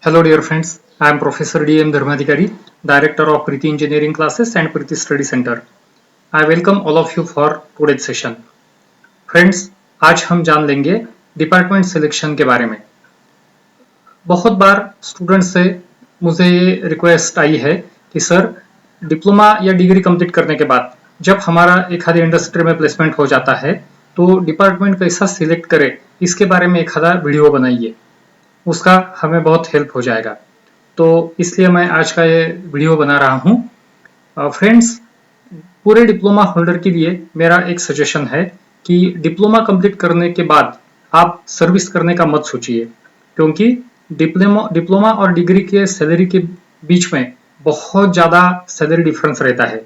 Hello dear friends, I am Professor D.M. Dharmadhikari, Director of Preeti Engineering Classes and Preeti Study Center. I welcome all of you for today's session. Friends, आज हम जान लेंगे department selection के बारे में। बहुत बार student से मुझे ये रिक्वेस्ट आई है कि सर डिप्लोमा या डिग्री कंप्लीट करने के बाद जब हमारा एक आधी इंडस्ट्री में प्लेसमेंट हो जाता है तो डिपार्टमेंट कैसा सिलेक्ट करे इसके बारे में एक आधा वीडियो बनाइए, उसका हमें बहुत हेल्प हो जाएगा। तो इसलिए मैं आज का ये वीडियो बना रहा हूँ। फ्रेंड्स, पूरे डिप्लोमा होल्डर के लिए मेरा एक सजेशन है कि डिप्लोमा कंप्लीट करने के बाद आप सर्विस करने का मत सोचिए, क्योंकि डिप्लोमा और डिग्री के सैलरी के बीच में बहुत ज़्यादा सैलरी डिफरेंस रहता है।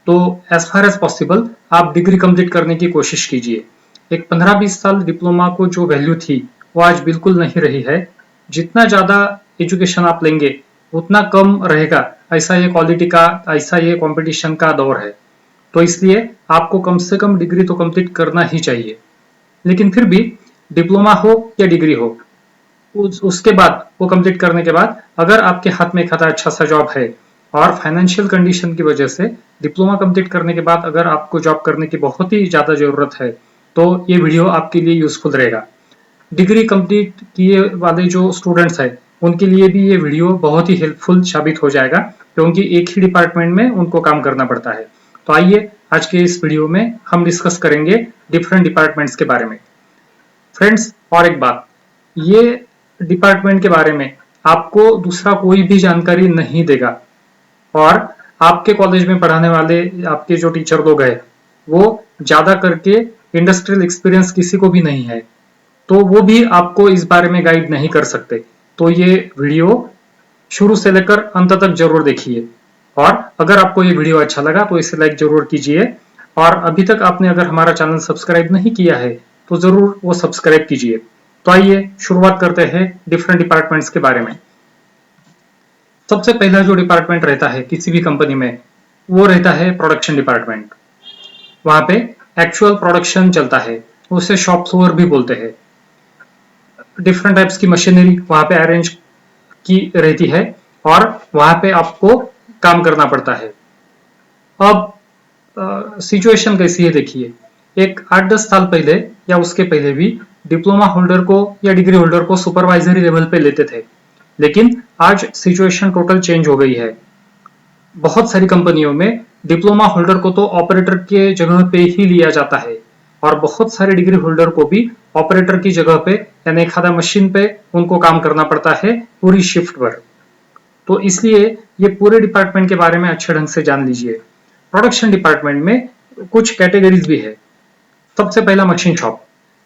तो एज फार एज पॉसिबल आप डिग्री कंप्लीट करने की कोशिश कीजिए। एक 15-20 साल डिप्लोमा को जो वैल्यू थी वो आज बिल्कुल नहीं रही है। जितना ज़्यादा एजुकेशन आप लेंगे उतना कम रहेगा, ऐसा ये क्वालिटी का, ऐसा ये कंपटीशन का दौर है। तो इसलिए आपको कम से कम डिग्री तो कंप्लीट करना ही चाहिए। लेकिन फिर भी डिप्लोमा हो या डिग्री हो, उसके बाद वो कंप्लीट करने के बाद अगर आपके हाथ में एक अच्छा सा जॉब है और फाइनेंशियल कंडीशन की वजह से डिप्लोमा कंप्लीट करने के बाद अगर आपको जॉब करने की बहुत ही ज़्यादा ज़रूरत है तो ये वीडियो आपके लिए यूजफुल रहेगा। डिग्री कंप्लीट किए वाले जो स्टूडेंट्स हैं उनके लिए भी ये वीडियो बहुत ही हेल्पफुल साबित हो जाएगा, क्योंकि एक ही डिपार्टमेंट में उनको काम करना पड़ता है। तो आइए आज के इस वीडियो में हम डिस्कस करेंगे डिफरेंट डिपार्टमेंट्स के बारे में। फ्रेंड्स, और एक बात, ये डिपार्टमेंट के बारे में आपको दूसरा कोई भी जानकारी नहीं देगा और आपके कॉलेज में पढ़ाने वाले आपके जो टीचर लोग हैं वो ज्यादा करके इंडस्ट्रियल एक्सपीरियंस किसी को भी नहीं है, तो वो भी आपको इस बारे में गाइड नहीं कर सकते। तो ये वीडियो शुरू से लेकर अंत तक जरूर देखिए, और अगर आपको ये वीडियो अच्छा लगा तो इसे लाइक जरूर कीजिए, और अभी तक आपने अगर हमारा चैनल सब्सक्राइब नहीं किया है तो जरूर वो सब्सक्राइब कीजिए। तो आइए शुरुआत करते हैं डिफरेंट डिपार्टमेंट्स के बारे में। सबसे पहला जो डिपार्टमेंट रहता है किसी भी कंपनी में वो रहता है प्रोडक्शन डिपार्टमेंट। वहां पे एक्चुअल प्रोडक्शन चलता है, उसे शॉप फ्लोर भी बोलते हैं। डिफरेंट टाइप्स की मशीनरी वहां पे अरेंज की रहती है और वहां पे आपको काम करना पड़ता है। अब सिचुएशन कैसी है देखिए, एक 8-10 साल पहले या उसके पहले भी डिप्लोमा होल्डर को या डिग्री होल्डर को सुपरवाइजरी लेवल पे लेते थे, लेकिन आज सिचुएशन टोटल चेंज हो गई है। बहुत सारी कंपनियों में डिप्लोमा होल्डर को तो ऑपरेटर के जगह पे ही लिया जाता है और बहुत सारे डिग्री होल्डर को भी ऑपरेटर की जगह पे यानी एक आधा मशीन पे उनको काम करना पड़ता है पूरी शिफ्ट पर। तो इसलिए ये पूरे डिपार्टमेंट के बारे में अच्छे ढंग से जान लीजिए। प्रोडक्शन डिपार्टमेंट में कुछ कैटेगरीज भी है। सबसे पहला मशीन शॉप।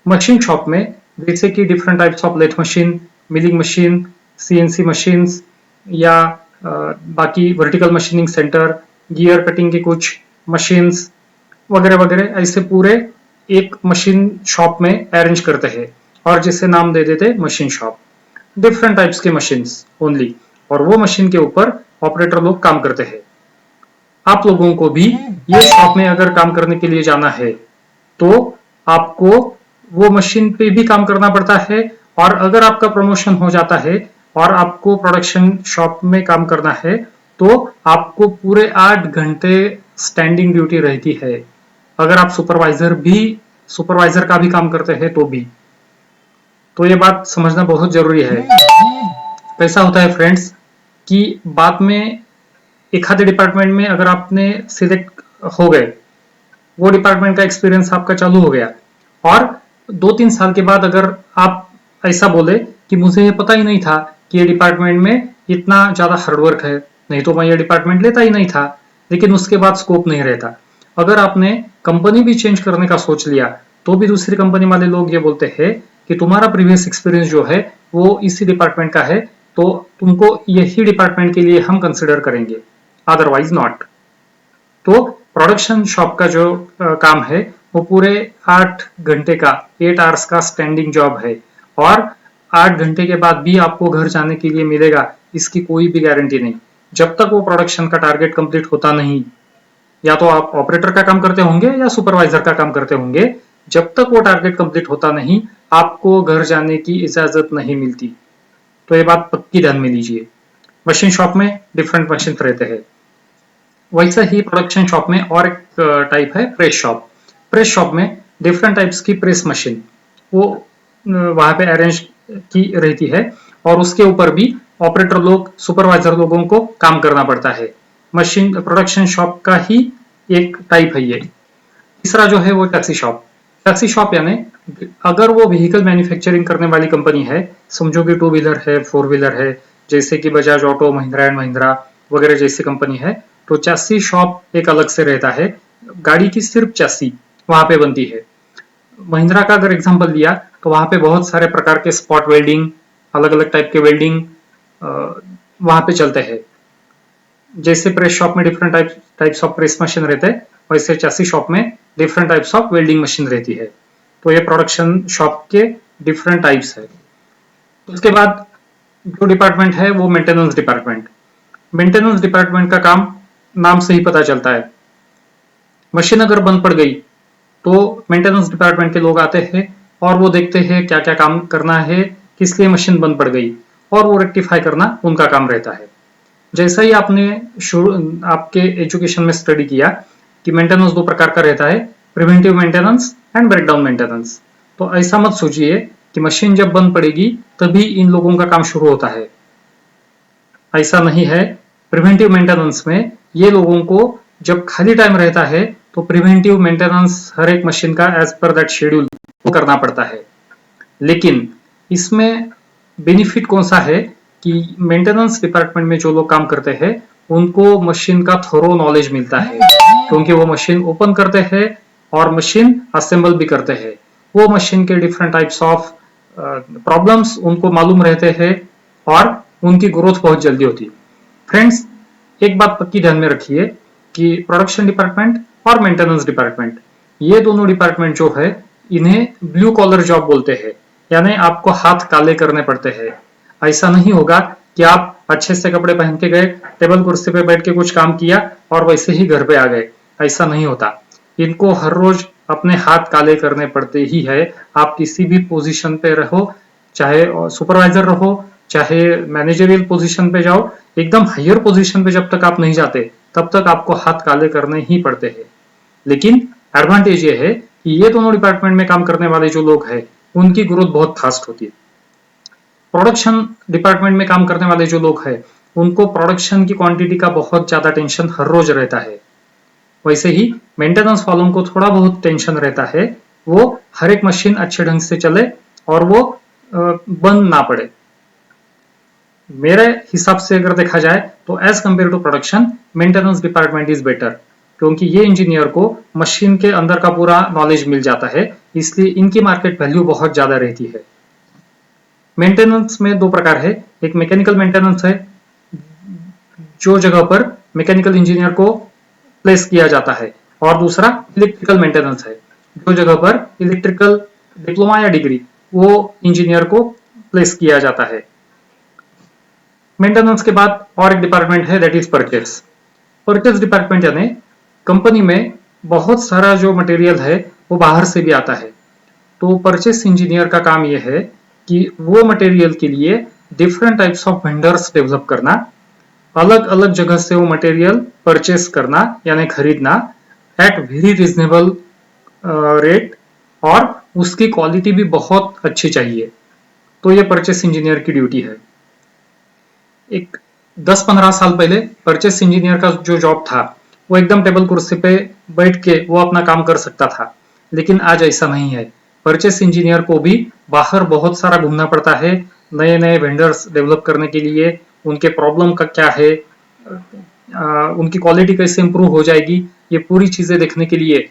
मशीन शॉप में जैसे कि different types of lathe machine, milling machine, CNC machines या बाकी vertical machining centre, gear cutting के कुछ मशीन्स वगैरह वगैरह, ऐसे पूरे एक मशीन शॉप में अरेंज करते हैं और जिसे नाम दे देते मशीन शॉप। डिफरेंट टाइप्स के मशीन्स ओनली, और वो मशीन के ऊपर ऑपरेटर लोग काम करते हैं। आप लोगों को भी ये शॉप में अगर काम करने के लिए जाना है तो आपको वो मशीन पे भी काम करना पड़ता है, और अगर आपका प्रमोशन हो जाता है और आपको प्रोडक्शन शॉप में काम करना है तो आपको पूरे 8 घंटे स्टैंडिंग ड्यूटी रहती है। अगर आप सुपरवाइजर का भी काम करते हैं तो भी। तो ये बात समझना बहुत जरूरी है। कैसा होता है फ्रेंड्स कि बाद में एक आधे डिपार्टमेंट में अगर आपने सिलेक्ट हो गए, वो डिपार्टमेंट का एक्सपीरियंस आपका चालू हो गया, और 2-3 साल के बाद अगर आप ऐसा बोले कि मुझे ये पता ही नहीं था कि ये डिपार्टमेंट में इतना ज्यादा हार्डवर्क है, नहीं तो मैं ये डिपार्टमेंट लेता ही नहीं था, लेकिन उसके बाद स्कोप नहीं रहता। अगर आपने कंपनी भी चेंज करने का सोच लिया तो भी दूसरी कंपनी वाले लोग ये बोलते हैं कि तुम्हारा प्रीवियस एक्सपीरियंस जो है वो इसी डिपार्टमेंट का है, तो तुमको यही डिपार्टमेंट के लिए हम कंसिडर करेंगे, अदरवाइज नॉट। तो प्रोडक्शन शॉप का जो काम है वो पूरे 8 घंटे का, 8 आवर्स का स्टैंडिंग जॉब है, और 8 घंटे के बाद भी आपको घर जाने के लिए मिलेगा इसकी कोई भी गारंटी नहीं, जब तक वो प्रोडक्शन का टारगेट कंप्लीट होता नहीं। या तो आप ऑपरेटर का काम करते होंगे या सुपरवाइजर का काम करते होंगे, जब तक वो टारगेट कंप्लीट होता नहीं आपको घर जाने की इजाजत नहीं मिलती। तो ये बात पक्की ध्यान में लीजिए। मशीन शॉप में डिफरेंट मशीन रहते हैं। वैसा ही प्रोडक्शन शॉप में और एक टाइप है प्रेस शॉप। प्रेस शॉप में डिफरेंट टाइप्स की प्रेस मशीन वो वहां पे अरेंज की रहती है और उसके ऊपर भी ऑपरेटर लोग, सुपरवाइजर लोगों को काम करना पड़ता है। मशीन प्रोडक्शन शॉप का ही एक टाइप है ये। तीसरा जो है वो टैक्सी शॉप। टैक्सी शॉप यानी अगर वो व्हीकल मैन्युफैक्चरिंग करने वाली कंपनी है, समझो कि 2 व्हीलर है, 4 व्हीलर है, जैसे कि बजाज ऑटो, महिंद्रा एंड महिंद्रा वगैरह जैसी कंपनी है, तो चैसी शॉप एक अलग से रहता है। गाड़ी की सिर्फ चैसी वहां पे बनती है। महिंद्रा का अगर एग्जांपल लिया तो वहां पे बहुत सारे प्रकार के स्पॉट वेल्डिंग, अलग अलग टाइप के वेल्डिंग वहां पे चलते हैं। जैसे प्रेस शॉप में different types of press machine रहते हैं, वैसे चैसी शॉप में different types of welding machine रहती है। तो ये प्रोडक्शन शॉप के डिफरेंट टाइप्स है। उसके बाद जो डिपार्टमेंट है वो मेंटेनेंस डिपार्टमेंट। मेंटेनेंस डिपार्टमेंट का काम नाम से ही पता चलता है। मशीन अगर बंद पड़ गई तो मेंटेनेंस डिपार्टमेंट के लोग आते हैं और वो देखते हैं क्या क्या काम करना है, किस लिए मशीन बंद पड़ गई, और वो रेक्टिफाई करना उनका काम रहता है। जैसा ही आपने आपके एजुकेशन में स्टडी किया कि मेंटेनेंस 2 प्रकार का रहता है, preventive maintenance and breakdown maintenance. तो ऐसा मत सोचिए कि मशीन जब बंद पड़ेगी तभी इन लोगों का काम शुरू होता है। ऐसा नहीं है। प्रिवेंटिव मेंटेनेंस में ये लोगों को जब खाली टाइम रहता है तो प्रिवेंटिव मेंटेनेंस हर एक मशीन का एज पर दैट शेड्यूल वो करना पड़ता है। लेकिन इसमें बेनिफिट कौन सा है कि मेंटेनेंस डिपार्टमेंट में जो लोग काम करते हैं उनको मशीन का थोरो नॉलेज मिलता है, क्योंकि वो मशीन ओपन करते हैं और मशीन असेंबल भी करते हैं। वो मशीन के डिफरेंट टाइप्स ऑफ प्रॉब्लम्स उनको मालूम रहते हैं और उनकी ग्रोथ बहुत जल्दी होती है। फ्रेंड्स, एक बात पक्की ध्यान में रखिए कि प्रोडक्शन डिपार्टमेंट और मेंटेनेंस डिपार्टमेंट, ये दोनों डिपार्टमेंट जो है इन्हें ब्लू कॉलर जॉब बोलते हैं, यानी आपको हाथ काले करने पड़ते हैं। ऐसा नहीं होगा कि आप अच्छे से कपड़े पहन के गए, टेबल कुर्सी पे बैठ के कुछ काम किया और वैसे ही घर पे आ गए। ऐसा नहीं होता। इनको हर रोज अपने हाथ काले करने पड़ते ही है। आप किसी भी पोजीशन पे रहो, चाहे सुपरवाइजर रहो, चाहे मैनेजरियल पोजीशन पे जाओ, एकदम हायर पोजीशन पे जब तक आप नहीं जाते तब तक आपको हाथ काले करने ही पड़ते हैं। लेकिन एडवांटेज ये है कि ये दोनों डिपार्टमेंट में काम करने वाले जो लोग हैं उनकी ग्रोथ बहुत फास्ट होती है। प्रोडक्शन डिपार्टमेंट में काम करने वाले जो लोग हैं उनको प्रोडक्शन की क्वांटिटी का बहुत ज्यादा टेंशन हर रोज रहता है। वैसे ही मेंटेनेंस वालों को थोड़ा बहुत टेंशन रहता है, वो हर एक मशीन अच्छे ढंग से चले और वो बंद ना पड़े। मेरे हिसाब से अगर देखा जाए तो as compared to production, maintenance department is better, क्योंकि ये इंजीनियर को मशीन के अंदर का पूरा नॉलेज मिल जाता है, इसलिए इनकी मार्केट वैल्यू बहुत ज्यादा रहती है। मेंटेनेंस में 2 प्रकार है। एक मैकेनिकल मेंटेनेंस है, जो जगह पर मैकेनिकल इंजीनियर को प्लेस किया जाता है, और दूसरा इलेक्ट्रिकल मेंटेनेंस है, जो जगह पर इलेक्ट्रिकल डिप्लोमा या डिग्री वो इंजीनियर को प्लेस किया जाता है। मेंटेनेंस के बाद और एक डिपार्टमेंट है, that is purchase. Purchase department यानी कंपनी में बहुत सारा जो मटेरियल है वो बाहर से भी आता है। तो परचेस इंजीनियर का काम यह है कि वो मटेरियल के लिए different types of vendors develop करना, अलग अलग जगह से वो मटेरियल परचेस करना यानी खरीदना एट वेरी रिजनेबल रेट, और उसकी क्वालिटी भी बहुत अच्छी चाहिए। तो ये परचेस इंजीनियर की ड्यूटी है। एक 10-15 साल पहले परचेस इंजीनियर का जो जॉब था वो एकदम टेबल कुर्सी पे बैठ के वो अपना काम कर सकता था, लेकिन आज ऐसा नहीं है। परचेस इंजीनियर को भी बाहर बहुत सारा घूमना पड़ता है, नए नए वेंडर्स डेवलप करने के लिए, उनके प्रॉब्लम का क्या है, उनकी क्वालिटी कैसे इंप्रूव हो जाएगी, ये पूरी चीजें देखने के लिए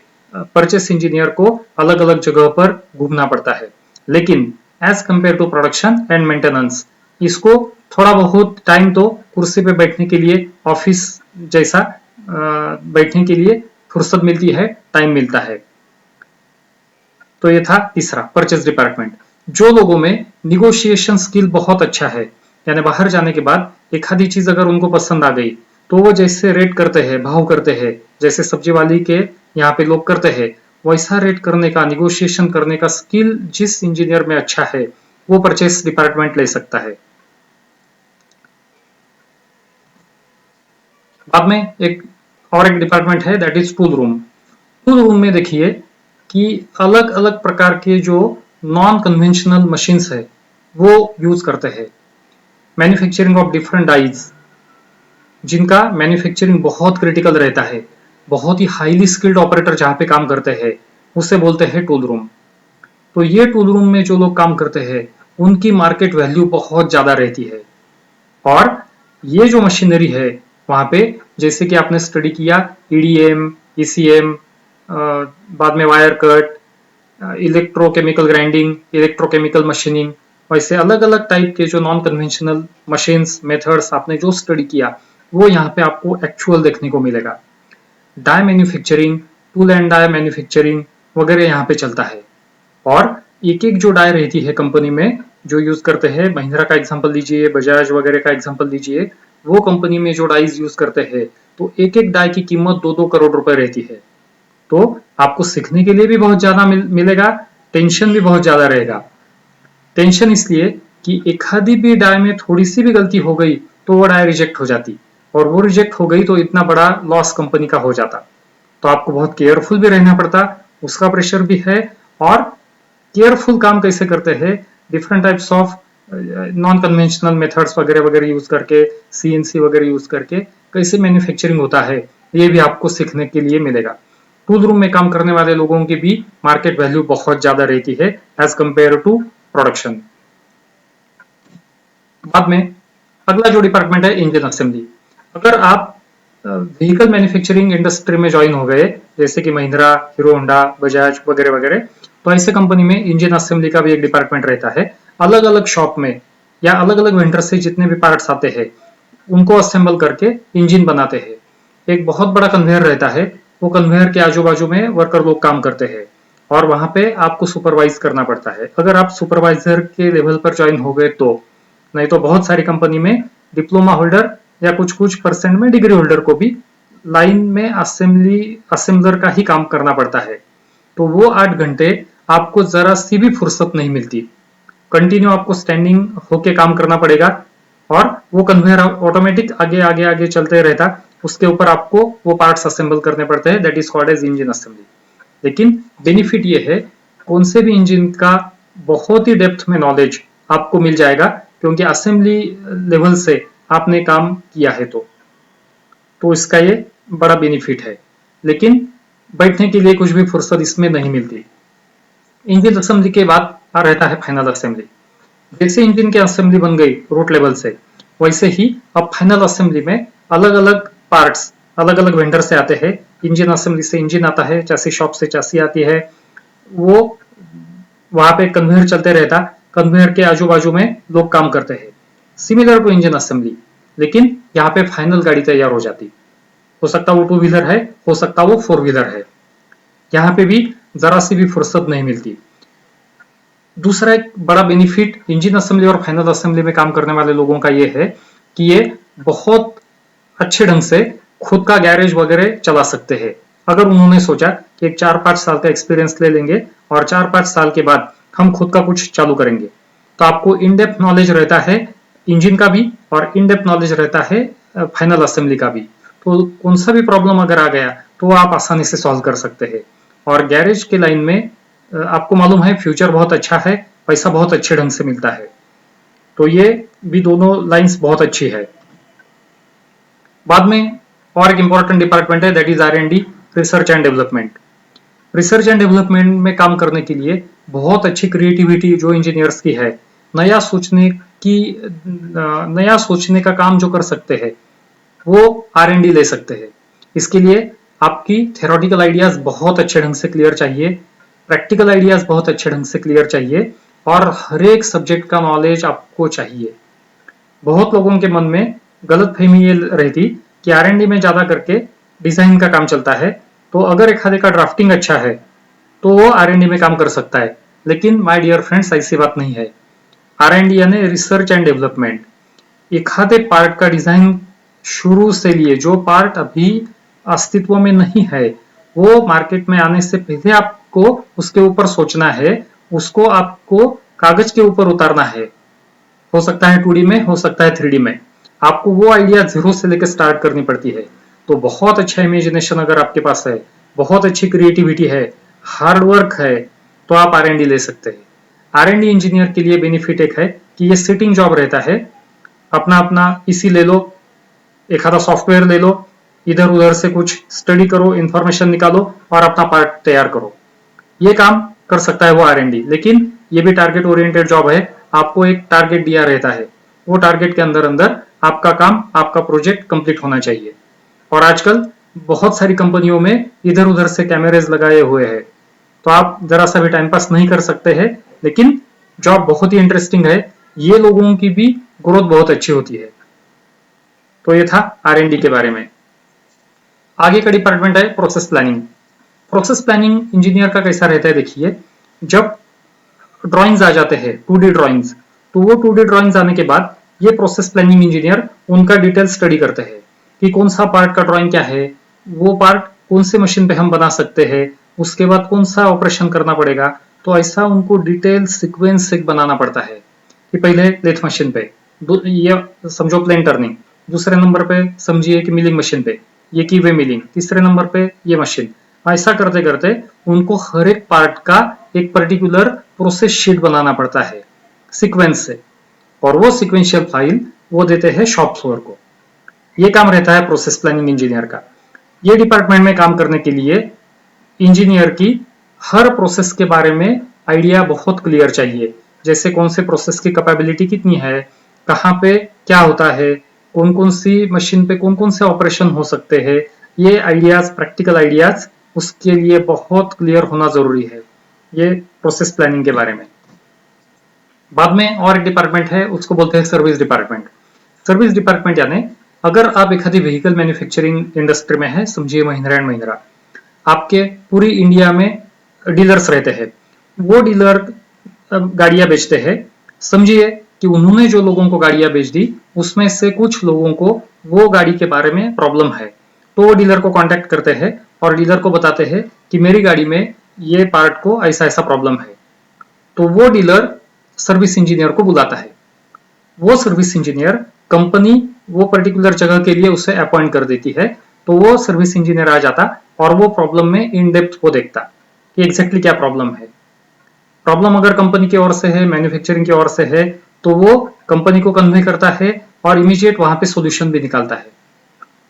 परचेस इंजीनियर को अलग अलग जगह पर घूमना पड़ता है। लेकिन as compared to production and maintenance, इसको थोड़ा बहुत टाइम तो कुर्सी पे बैठने के लिए, ऑफिस जैसा बैठने के लिए फुर्सत मिलती है, टाइम मिलता है। तो ये था तीसरा, परचेस डिपार्टमेंट। जो लोगों में निगोशिएशन स्किल बहुत अच्छा है, यानी बाहर जाने के बाद एक आधी चीज अगर उनको पसंद आ गई तो वो जैसे रेट करते हैं, भाव करते हैं, जैसे सब्जी वाली के यहाँ पे लोग करते हैं, वैसा रेट करने का, निगोशिएशन करने का स्किल जिस इंजीनियर में अच्छा है वो परचेस डिपार्टमेंट ले सकता है। बाद में एक डिपार्टमेंट है, that is tool room. Tool room में देखिए कि अलग अलग प्रकार के जो नॉन कन्वेंशनल मशीन्स है वो यूज करते हैं। मैन्युफैक्चरिंग ऑफ डिफरेंट डाइज, जिनका मैन्युफैक्चरिंग बहुत क्रिटिकल रहता है, बहुत ही हाईली स्किल्ड ऑपरेटर जहां पे काम करते हैं, उसे बोलते हैं टूल रूम। तो ये टूल रूम में जो लोग काम करते हैं उनकी मार्केट वैल्यू बहुत ज्यादा रहती है। और ये जो मशीनरी है वहां पे, जैसे कि आपने स्टडी किया ईडीएम, ईसीएम, बाद में wire cut, electrochemical grinding, electrochemical machining, वैसे अलग अलग टाइप के जो नॉन कन्वेंशनल मशीन्स मेथड्स आपने जो स्टडी किया वो यहाँ पे आपको एक्चुअल देखने को मिलेगा। Die manufacturing, tool and die manufacturing वगैरह यहाँ पे चलता है। और एक एक जो डाई रहती है कंपनी में जो यूज करते हैं, महिंद्रा का एग्जांपल लीजिए, बजाज वगैरह का एग्जांपल लीजिए, वो कंपनी में जो डाइज यूज करते हैं तो एक एक डाई की कीमत 2-2 करोड़ रुपए रहती है। तो आपको सीखने के लिए भी बहुत ज्यादा मिलेगा, टेंशन भी बहुत ज्यादा रहेगा। टेंशन इसलिए कि एक आधी भी डाई में थोड़ी सी भी गलती हो गई तो वो डाई रिजेक्ट हो जाती, और वो रिजेक्ट हो गई तो इतना बड़ा लॉस कंपनी का हो जाता। तो आपको बहुत केयरफुल भी रहना पड़ता, उसका प्रेशर भी है। और केयरफुल काम कैसे करते हैं, different types of non conventional methods वगैरह वगैरह यूज करके, सीएनसी वगैरह यूज करके कैसे मैन्युफैक्चरिंग होता है, ये भी आपको सीखने के लिए मिलेगा। टूल रूम में काम करने वाले लोगों की भी मार्केट वैल्यू बहुत ज्यादा रहती है एज कंपेयर टू प्रोडक्शन। बाद में अगला जो डिपार्टमेंट है, इंजन असेंबली। अगर आप व्हीकल मैन्युफैक्चरिंग इंडस्ट्री में ज्वाइन हो गए, जैसे कि महिंद्रा, हीरो होंडा, बजाज वगैरह वगैरह, तो ऐसे कंपनी में इंजन असेंबली का भी एक डिपार्टमेंट रहता है। अलग अलग शॉप में या अलग अलग वेंडर से जितने भी पार्ट्स आते हैं उनको असेंबल करके इंजन बनाते हैं। एक बहुत बड़ा कन्वेयर रहता है, वो कन्वेयर के आजू बाजू में वर्कर लोग काम करते हैं और वहां पे आपको सुपरवाइज करना पड़ता है। अगर आप सुपरवाइजर के लेवल पर ज्वाइन हो गए तो, नहीं तो बहुत सारी कंपनी में डिप्लोमा होल्डर या कुछ कुछ परसेंट में डिग्री होल्डर को भी लाइन में असेंबलर का ही काम करना पड़ता है। तो वो 8 घंटे आपको जरा सी भी फुर्सत नहीं मिलती, कंटिन्यू आपको स्टैंडिंग होके काम करना पड़ेगा। और वो कन्वेयर ऑटोमेटिक आगे आगे आगे चलते रहता, उसके ऊपर आपको वो पार्ट्स असेंबल करने पड़ते हैं, that is called as engine assembly. लेकिन बेनिफिट ये है, कौन से भी इंजन का बहुत ही डेप्थ में नॉलेज आपको मिल जाएगा, क्योंकि असेंबली लेवल से आपने काम किया है तो इसका ये बड़ा बेनिफिट है। लेकिन बैठने के लिए कुछ भी फुर्सत इसमें नहीं मिलती। इंजन असेंबली के बाद रहता है फाइनल असेंबली। जैसे इंजन की असेंबली बन गई रूट लेवल से, वैसे ही अब फाइनल असेंबली में अलग अलग पार्ट्स अलग अलग वेंडर से आते हैं। इंजन असेंबली से इंजन आता है, चासी शॉप से चासी आती है, वो वहां पे कन्वेयर चलते रहता, कन्वेयर के आजू बाजू में लोग काम करते हैं, सिमिलर टू इंजन असेंबली। लेकिन यहाँ पे फाइनल गाड़ी तैयार हो जाती, हो सकता वो 2 व्हीलर है, हो सकता वो 4 व्हीलर है। यहाँ पे भी जरा सी भी फुर्सत नहीं मिलती। दूसरा एक बड़ा बेनिफिट इंजन असेंबली और फाइनल असेंबली में काम करने वाले लोगों का ये है कि ये बहुत अच्छे ढंग से खुद का गैरेज वगैरह चला सकते हैं। अगर उन्होंने सोचा कि एक 4-5 साल का एक्सपीरियंस ले लेंगे और 4-5 साल के बाद हम खुद का कुछ चालू करेंगे, तो आपको इन डेप्थ नॉलेज रहता है इंजन का भी और इन डेप्थ नॉलेज रहता है फाइनल असेंबली का भी। तो कौन सा भी प्रॉब्लम अगर आ गया तो आप आसानी से सॉल्व कर सकते हैं। और गैरेज के लाइन में आपको मालूम है फ्यूचर बहुत अच्छा है, पैसा बहुत अच्छे ढंग से मिलता है। तो ये भी दोनों लाइंस बहुत अच्छी है। बाद में और एक इंपॉर्टेंट डिपार्टमेंट है, that is R&D, research and development. Research and development में काम करने के लिए बहुत अच्छी क्रिएटिविटी जो इंजीनियर्स की है, नया सोचने का काम जो कर सकते हैं वो R&D ले सकते हैं। इसके लिए आपकी थ्योरेटिकल आइडियाज बहुत अच्छे ढंग से क्लियर चाहिए, प्रैक्टिकल आइडियाज बहुत अच्छे ढंग से क्लियर चाहिए, और हर एक सब्जेक्ट का नॉलेज आपको चाहिए। बहुत लोगों के मन में गलतफहमी ये रहती कि R&D में ज्यादा करके डिजाइन का काम चलता है, तो अगर एक आधे का ड्राफ्टिंग अच्छा है तो वो R&D में काम कर सकता है। लेकिन माय डियर फ्रेंड्स, ऐसी बात नहीं है। R&D यानी रिसर्च एंड डेवलपमेंट। एक आधे पार्ट का डिजाइन शुरू से लिए, जो पार्ट अभी अस्तित्व में नहीं है, वो मार्केट में आने से पहले आपको उसके ऊपर सोचना है, उसको आपको कागज के ऊपर उतारना है। हो सकता है 2D में, हो सकता है 3D में। आपको वो आइडिया जीरो से लेकर स्टार्ट करनी पड़ती है। तो बहुत अच्छा इमेजिनेशन अगर आपके पास है, बहुत अच्छी क्रिएटिविटी है, हार्ड वर्क है, तो आप R&D ले सकते हैं। R&D इंजीनियर के लिए बेनिफिट एक है कि ये सिटिंग जॉब रहता है, अपना अपना पीसी ले लो, एखादा सॉफ्टवेयर ले लो, इधर उधर से कुछ स्टडी करो, इंफॉर्मेशन निकालो और अपना पार्ट तैयार करो। ये काम कर सकता है वो R&D, लेकिन ये भी टारगेट ओरिएंटेड जॉब है। आपको एक टारगेट दिया रहता है, वो टारगेट के अंदर अंदर आपका काम, आपका प्रोजेक्ट कंप्लीट होना चाहिए। और आजकल बहुत सारी कंपनियों में इधर उधर से कैमरेज लगाए हुए हैं, तो आप जरा सा भी टाइम पास नहीं कर सकते हैं, लेकिन जॉब बहुत ही इंटरेस्टिंग है। ये लोगों की भी ग्रोथ बहुत अच्छी होती है। तो ये था R&D के बारे में। आगे का डिपार्टमेंट है process planning. Process planning engineer का कैसा रहता है, देखिए, जब ड्राइंग्स आ जाते हैं 2D ड्राइंग्स, तो वो 2D ड्राइंग्स आने के बाद ये प्रोसेस प्लानिंग इंजीनियर उनका डिटेल स्टडी करते हैं कि कौन सा पार्ट का ड्राइंग क्या है, वो पार्ट कौन से मशीन पे हम बना सकते हैं, उसके बाद कौन सा ऑपरेशन करना पड़ेगा। तो ऐसा उनको डिटेल सीक्वेंस एक बनाना पड़ता है कि पहले लेथ मशीन पे ये समझो प्लेन टर्निंग, दूसरे नंबर पे समझिए कि मिलिंग मशीन पे ये की वे मिलिंग, तीसरे नंबर पे ये मशीन। ऐसा करते करते उनको हर एक पार्ट का एक पर्टिकुलर प्रोसेस शीट बनाना पड़ता है सीक्वेंस से, और वो सीक्वेंशियल फाइल वो देते हैं शॉप फ्लोर को। ये काम रहता है प्रोसेस प्लानिंग इंजीनियर का। ये डिपार्टमेंट में काम करने के लिए इंजीनियर की हर प्रोसेस के बारे में आइडिया बहुत क्लियर चाहिए, जैसे कौन से प्रोसेस की कैपेबिलिटी कितनी है, कहाँ पे क्या होता है, कौन कौन सी मशीन पे कौन कौन से ऑपरेशन हो सकते हैं। ये आइडियाज, प्रैक्टिकल आइडियाज, उसके लिए बहुत क्लियर होना जरूरी है, ये प्रोसेस प्लानिंग के बारे में। बाद में और एक डिपार्टमेंट है, उसको बोलते हैं सर्विस डिपार्टमेंट। सर्विस डिपार्टमेंट यानी अगर आप एक आधी व्हीकल मैन्युफैक्चरिंग इंडस्ट्री में है, समझिए महिंद्रा एंड महिंद्रा, आपके पूरी इंडिया में डीलर्स रहते हैं, वो डीलर गाड़ियां बेचते हैं। समझिए कि उन्होंने जो लोगों को गाड़ियां बेच दी, उसमें से कुछ लोगों को वो गाड़ी के बारे में प्रॉब्लम है, तो वो डीलर को कांटेक्ट करते हैं और डीलर को बताते हैं कि मेरी गाड़ी में ये पार्ट को ऐसा ऐसा प्रॉब्लम है। तो वो डीलर सर्विस इंजीनियर को बुलाता है। वो सर्विस इंजीनियर कंपनी वो पर्टिकुलर जगह के लिए उसे अपॉइंट कर देती है, तो वो सर्विस इंजीनियर आ जाता और वो प्रॉब्लम में इन डेप्थ वो देखता कि एग्जैक्टली क्या प्रॉब्लम है। प्रॉब्लम अगर कंपनी की ओर से है, मैन्युफैक्चरिंग की ओर से है, तो वो कंपनी को कन्वे करता है और इमीडिएट वहां पे सॉल्यूशन भी निकालता है।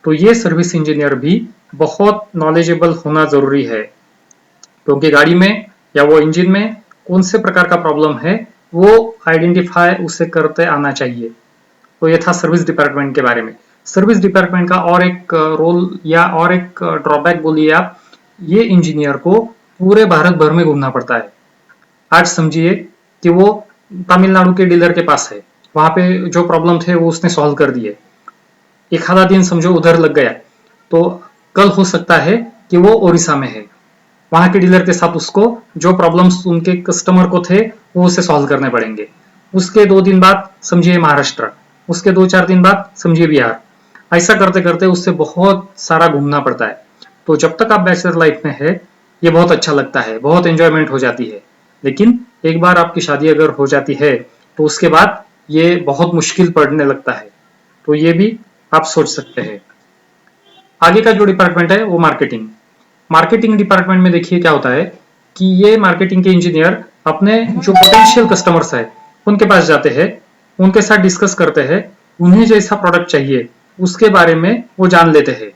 तो ये सर्विस इंजीनियर भी बहुत नॉलेजेबल होना जरूरी है, क्योंकि गाड़ी में या वो इंजन में कौन से प्रकार का प्रॉब्लम है वो आइडेंटिफाई उसे करते आना चाहिए। तो ये था सर्विस डिपार्टमेंट के बारे में। सर्विस डिपार्टमेंट का और एक रोल या और एक ड्रॉबैक बोलिए आप, ये इंजीनियर को पूरे भारत भर में घूमना पड़ता है। आज समझिए कि वो तमिलनाडु के डीलर के पास है, वहां पे जो प्रॉब्लम थे वो उसने सॉल्व कर दिए, एक आधा दिन समझो उधर लग गया, तो कल हो सकता है कि वो ओडिशा में है, वहां के डीलर के साथ उसको जो प्रॉब्लम्स उनके कस्टमर को थे वो उसे सॉल्व करने पड़ेंगे। उसके 2 दिन बाद समझिए महाराष्ट्र, उसके 2-4 दिन बाद समझिए बिहार। ऐसा करते करते उससे बहुत सारा घूमना पड़ता है। तो जब तक आप बैचलर लाइफ में है, ये बहुत अच्छा लगता है, बहुत एंजॉयमेंट हो जाती है, लेकिन एक बार आपकी शादी अगर हो जाती है तो उसके बाद ये बहुत मुश्किल पड़ने लगता है। तो ये भी आप सोच सकते हैं। आगे का जो डिपार्टमेंट है वो मार्केटिंग। मार्केटिंग डिपार्टमेंट में देखिए क्या होता है कि ये मार्केटिंग के इंजीनियर अपने जो पोटेंशियल कस्टमर्स है उनके पास जाते हैं, उनके साथ डिस्कस करते हैं, उन्हें जैसा प्रोडक्ट चाहिए उसके बारे में वो जान लेते हैं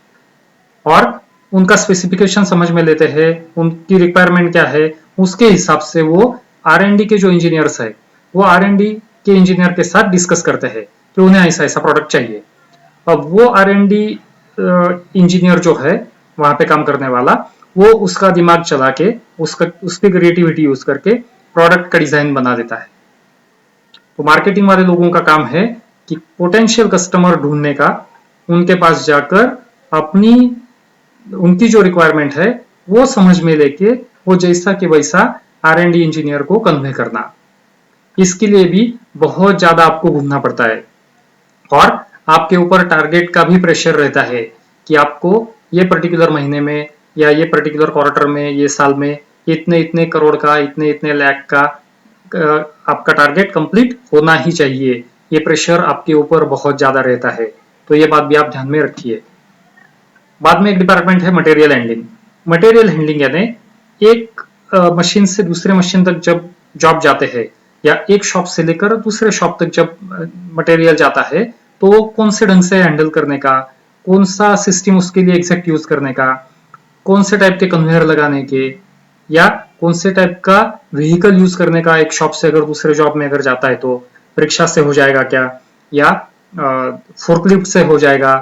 और उनका स्पेसिफिकेशन समझ में लेते हैं, उनकी रिक्वायरमेंट क्या है, उसके हिसाब से वो R&D के जो इंजीनियर्स है वो R&D के इंजीनियर के साथ डिस्कस करते हैं कि उन्हें ऐसा ऐसा प्रोडक्ट चाहिए। अब वो R&D इंजीनियर जो है वहां पे काम करने वाला, वो उसका दिमाग चला के उसकी क्रिएटिविटी यूज करके प्रोडक्ट का डिजाइन बना देता है। तो मार्केटिंग वाले लोगों का काम है कि पोटेंशियल कस्टमर ढूंढने का, उनके पास जाकर अपनी उनकी जो रिक्वायरमेंट है वो समझ में लेके वो जैसा कि वैसा R&D इंजीनियर को कन्वे करना। इसके लिए भी बहुत ज्यादा आपको घूमना पड़ता है और आपके ऊपर टारगेट का भी प्रेशर रहता है कि आपको ये पर्टिकुलर महीने में या ये पर्टिकुलर क्वार्टर में, ये साल में इतने इतने करोड़ का, इतने इतने लाख का आपका टारगेट कंप्लीट होना ही चाहिए। ये प्रेशर आपके ऊपर बहुत ज्यादा रहता है, तो ये बात भी आप ध्यान में रखिए। बाद में एक डिपार्टमेंट है मटेरियल हैंडलिंग। मटेरियल हैंडलिंग यानी एक मशीन से दूसरे मशीन तक जब जॉब जाते हैं या एक शॉप से लेकर दूसरे शॉप तक जब मटेरियल जाता है तो वो कौन से ढंग से हैंडल करने का, कौन सा सिस्टम उसके लिए एग्जैक्ट यूज करने का, कौन से टाइप के कन्वेयर लगाने के, या कौन से टाइप का व्हीकल यूज करने का, एक शॉप से अगर दूसरे जॉब में अगर जाता है तो रिक्शा से हो जाएगा क्या, या फोर्कलिफ्ट से हो जाएगा,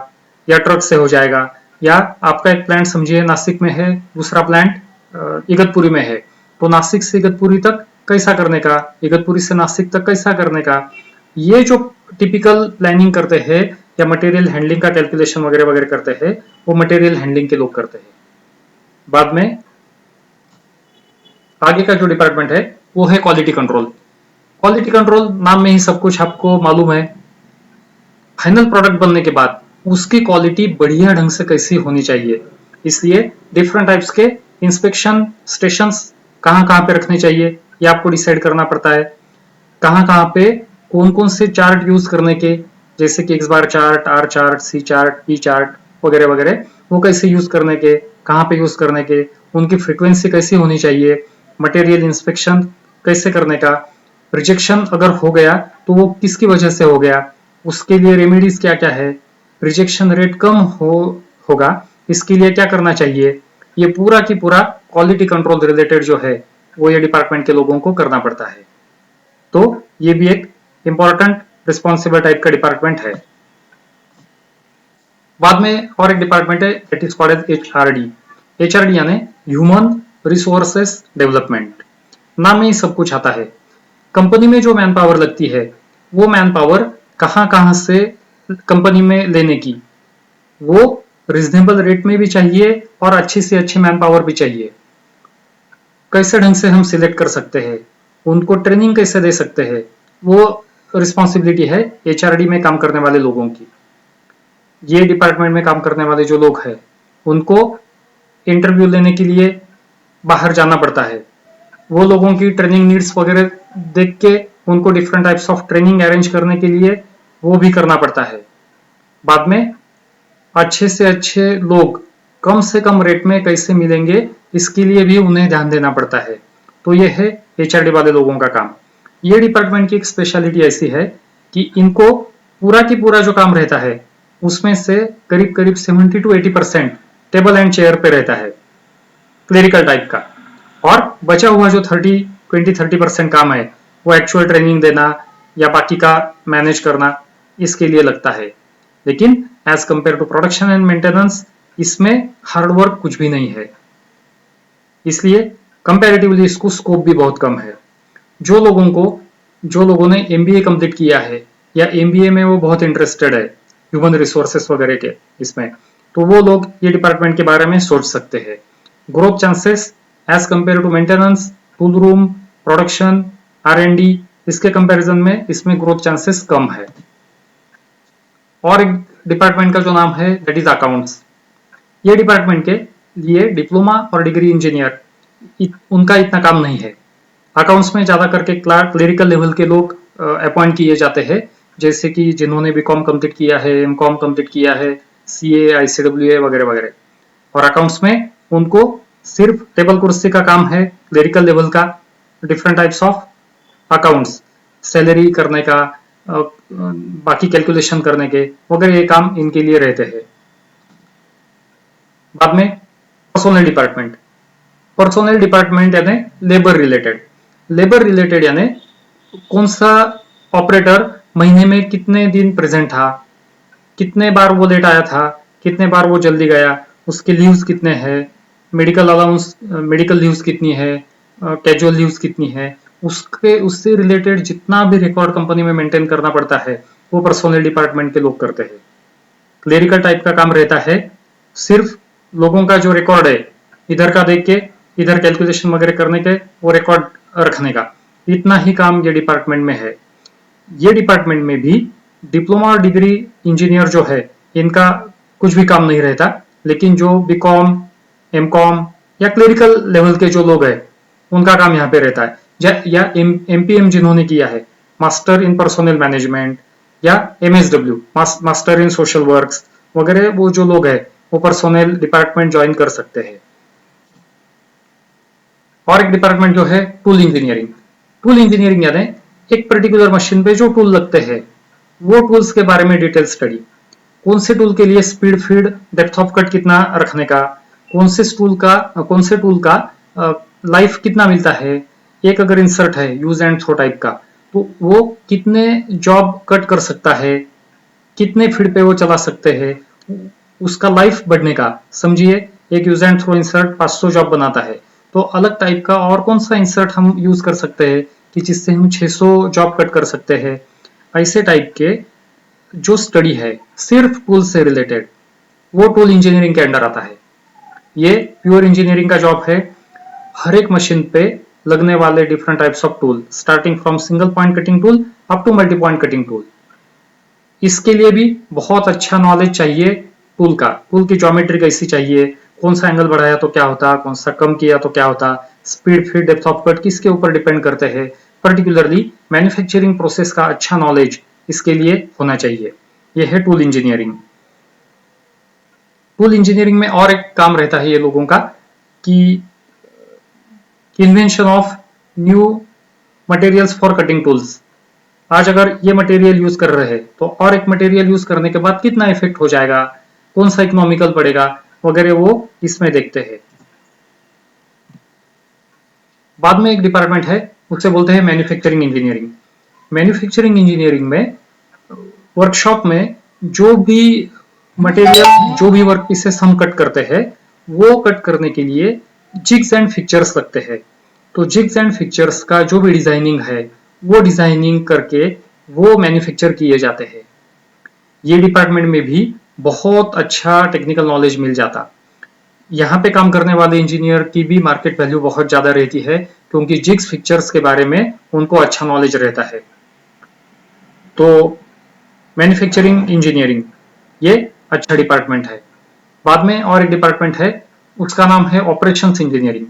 या ट्रक से हो जाएगा, या आपका एक प्लांट समझिए नासिक में है, दूसरा प्लांट इगतपुरी में है, तो नासिक से इगतपुरी तक कैसा करने का, इगतपुरी से नासिक तक कैसा करने का, ये जो टिपिकल प्लानिंग करते हैं या मटेरियल हैंडलिंग का कैलकुलेशन वगैरह वगैरह करते हैं वो मटेरियल हैंडलिंग के लोग करते हैं। बाद में आगे का जो डिपार्टमेंट है वो है क्वालिटी कंट्रोल। क्वालिटी कंट्रोल नाम में ही सब कुछ आपको मालूम है। फाइनल प्रोडक्ट बनने के बाद उसकी क्वालिटी बढ़िया ढंग से कैसी होनी चाहिए, इसलिए डिफरेंट टाइप्स के इंस्पेक्शन स्टेशंस कहाँ कहाँ पे रखने चाहिए ये आपको डिसाइड करना पड़ता है। कहाँ कहाँ पे कौन कौन से चार्ट यूज करने के, जैसे कि X bar chart, R chart, C chart, P chart वगैरह वगैरह, वो कैसे यूज करने के, कहाँ पे यूज करने के, उनकी फ्रीक्वेंसी कैसी होनी चाहिए, मटेरियल इंस्पेक्शन कैसे करने का, रिजेक्शन अगर हो गया तो वो किसकी वजह से हो गया, उसके लिए रेमेडीज क्या क्या है, रिजेक्शन रेट कम होगा इसके लिए क्या करना चाहिए, ये पूरा की पूरा क्वालिटी कंट्रोल रिलेटेड जो है वो ये डिपार्टमेंट के लोगों को करना पड़ता है। तो ये भी एक इंपॉर्टेंट रिस्पॉन्सिबल टाइप का डिपार्टमेंट है। बाद में और एक डिपार्टमेंट है that is called as HRD। HRD यानी ह्यूमन रिसोर्सेस डेवलपमेंट। नाम में ही सब कुछ आता है। कंपनी में जो मैन पावर लगती है वो मैन पावर कहाँ कहाँ से कंपनी में लेने की, वो रिजनेबल रेट में भी चाहिए और अच्छी से अच्छी मैन पावर भी चाहिए। कैसे ढंग से हम सिलेक्ट कर सकते हैं, उनको ट्रेनिंग कैसे दे सकते हैं, वो रिस्पॉन्सिबिलिटी है HRD में काम करने वाले लोगों की। ये डिपार्टमेंट में काम करने वाले जो लोग हैं उनको इंटरव्यू लेने के लिए बाहर जाना पड़ता है। वो लोगों की ट्रेनिंग नीड्स वगैरह देख के उनको different types of training arrange करने के लिए वो भी करना पड़ता है। बाद में अच्छे से अच्छे लोग कम से कम रेट में कैसे मिलेंगे इसके लिए भी उन्हें ध्यान देना पड़ता है। तो ये है HRD वाले लोगों का काम। ये डिपार्टमेंट की एक स्पेशलिटी ऐसी है कि इनको पूरा की पूरा जो काम रहता है उसमें से करीब करीब 70 to 80% टेबल एंड चेयर पे रहता है, क्लेरिकल टाइप का, और बचा हुआ जो 20-30% काम है वो एक्चुअल ट्रेनिंग देना या बाकी का मैनेज करना इसके लिए लगता है। लेकिन as compared to production and maintenance इसमें हार्डवर्क कुछ भी नहीं है, इसलिए कंपैरेटिवली इसको स्कोप भी बहुत कम है। जो लोगों ने MBA कंप्लीट किया है या MBA में वो बहुत इंटरेस्टेड है ह्यूमन रिसोर्सेस वगैरह के इसमें, तो वो लोग ये डिपार्टमेंट के बारे में सोच सकते हैं। Growth chances as compared to maintenance, tool room, production, R&D इसके कंपैरिजन में इसमें ग्रोथ चांसेस कम है। और एक डिपार्टमेंट का जो नाम है दैट इज अकाउंट्स। ये डिपार्टमेंट के लिए डिप्लोमा और डिग्री इंजीनियर उनका इतना काम नहीं है। अकाउंट्स में ज्यादा करके क्लरिकल लेवल के लोग अपॉइंट किए जाते हैं, जैसे कि जिन्होंने BCom कंप्लीट किया है, MCom कंप्लीट किया है, CA, ICWA वगैरह वगैरह। और अकाउंट्स में उनको सिर्फ टेबल कुर्सी का काम है, क्लरिकल लेवल का, different types of accounts, salary करने का, बाकी कैलकुलेशन करने के वगैरह ये काम इनके लिए रहते हैं। बाद में पर्सोनल डिपार्टमेंट यानी लेबर रिलेटेड यानी कौन सा ऑपरेटर महीने में कितने दिन प्रेजेंट था, कितने बार वो लेट आया था, कितने बार वो जल्दी गया, उसके लीव्स कितने हैं, मेडिकल अलाउंस, मेडिकल लीव्स कितनी है, कैजुअल लीव्स कितनी है, उससे रिलेटेड जितना भी रिकॉर्ड कंपनी में मेंटेन करना पड़ता है वो पर्सोनल डिपार्टमेंट के लोग करते हैं। क्लेरिकल टाइप का काम रहता है, सिर्फ लोगों का जो रिकॉर्ड है इधर का देख के इधर कैलकुलेशन वगैरह करने के वो रिकॉर्ड रखने का, इतना ही काम ये डिपार्टमेंट में है। ये डिपार्टमेंट में भी डिप्लोमा और डिग्री इंजीनियर जो है इनका कुछ भी काम नहीं रहता, लेकिन जो BCom, MCom या क्लरिकल लेवल के जो लोग हैं उनका काम यहाँ पे रहता है, या MPM जिन्होंने किया है, मास्टर इन पर्सोनल मैनेजमेंट, या MSW, master in social works वगैरह, वो जो लोग हैं वो पर्सोनल डिपार्टमेंट ज्वाइन कर सकते हैं। और एक डिपार्टमेंट जो है टूल इंजीनियरिंग। टूल इंजीनियरिंग यानी एक पर्टिकुलर मशीन पे जो टूल लगते हैं वो टूल्स के बारे में डिटेल स्टडी। कौन से टूल के लिए speed, feed, depth of cut कितना रखने का, कौन से टूल का लाइफ कितना मिलता है। एक अगर इंसर्ट है यूज एंड थ्रो टाइप का तो वो कितने जॉब कट कर सकता है, कितने फीड पे वो चला सकते हैं, उसका लाइफ बढ़ने का। समझिए एक use and throw insert 500 job बनाता है तो अलग टाइप का और कौन सा इंसर्ट हम यूज कर सकते हैं कि जिससे हम 600 जॉब कट कर सकते हैं। ऐसे टाइप के जो स्टडी है सिर्फ टूल से रिलेटेड वो टूल इंजीनियरिंग के अंडर आता है। ये प्योर इंजीनियरिंग का जॉब है। हर एक मशीन पे लगने वाले different types of tool starting from single point cutting tool up to multi point cutting tool. इसके लिए भी बहुत अच्छा नॉलेज चाहिए टूल का। टूल की ज्योमेट्री कैसी चाहिए, कौन सा एंगल बढ़ाया तो क्या होता, कौन सा कम किया तो क्या होता, speed, feed, depth of cut किसके ऊपर डिपेंड करते हैं। पर्टिकुलरली मैन्युफैक्चरिंग प्रोसेस का अच्छा नॉलेज इसके लिए होना चाहिए। यह है टूल इंजीनियरिंग। टूल इंजीनियरिंग में और एक काम रहता है ये लोगों का कि invention of new materials for cutting tools. आज अगर ये मटेरियल यूज कर रहे हैं तो और एक मटेरियल यूज करने के बाद कितना इफेक्ट हो जाएगा, कौन सा इकोनॉमिकल पड़ेगा वगैरह वो इसमें देखते हैं। बाद में एक डिपार्टमेंट है उसे बोलते हैं मैन्युफैक्चरिंग इंजीनियरिंग। मैन्युफैक्चरिंग इंजीनियरिंग में वर्कशॉप में जो भी मटेरियल, जो भी वर्क पीसेस हम कट करते हैं वो कट करने के लिए जिग्स एंड फिक्चर्स लगते हैं। तो जिग्स एंड फिक्चर्स का जो भी डिजाइनिंग है वो डिजाइनिंग करके वो मैन्युफैक्चर किए जाते हैं। ये डिपार्टमेंट में भी बहुत अच्छा टेक्निकल नॉलेज मिल जाता। यहाँ पे काम करने वाले इंजीनियर की भी मार्केट वैल्यू बहुत ज्यादा रहती है क्योंकि जिग्स फिक्चर्स के बारे में उनको अच्छा नॉलेज रहता है। तो मैन्युफैक्चरिंग इंजीनियरिंग ये अच्छा डिपार्टमेंट है। बाद में और एक डिपार्टमेंट है उसका नाम है ऑपरेशंस इंजीनियरिंग।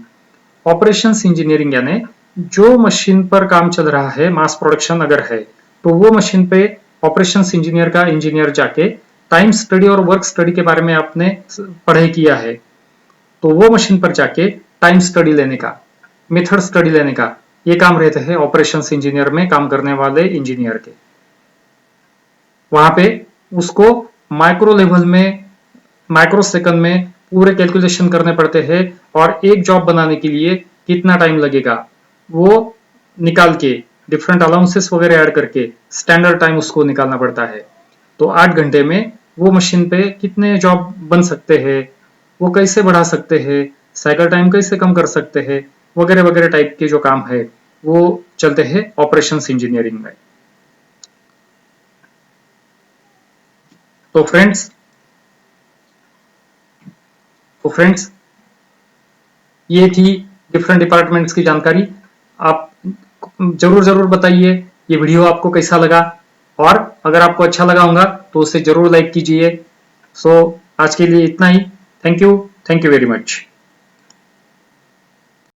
ऑपरेशंस इंजीनियरिंग यानी जो मशीन पर काम चल रहा है, मास प्रोडक्शन अगर है तो वो मशीन पे ऑपरेशंस इंजीनियर का इंजीनियर जाके टाइम स्टडी और वर्क स्टडी के बारे में आपने पढ़ाई किया है तो वो मशीन पर जाके टाइम स्टडी लेने का, मेथड स्टडी लेने का ये काम रहते हैं ऑपरेशंस इंजीनियर में काम करने वाले इंजीनियर के। वहां पे उसको माइक्रो लेवल में, माइक्रो सेकंड में पूरे कैलकुलेशन करने पड़ते हैं और एक जॉब बनाने के लिए कितना टाइम लगेगा वो निकाल के डिफरेंट अलाउंसेस वगैरह ऐड करके स्टैंडर्ड टाइम उसको निकालना पड़ता है। तो 8 घंटे में वो मशीन पे कितने जॉब बन सकते हैं, वो कैसे बढ़ा सकते हैं, साइकिल टाइम कैसे कम कर सकते हैं वगैरह वगैरह टाइप के जो काम है वो चलते हैं ऑपरेशंस इंजीनियरिंग में। तो फ्रेंड्स ये थी डिफरेंट डिपार्टमेंट्स की जानकारी। आप जरूर बताइए ये वीडियो आपको कैसा लगा और अगर आपको अच्छा लगा होगा तो उसे जरूर लाइक कीजिए। सो आज के लिए इतना ही। Thank you very much.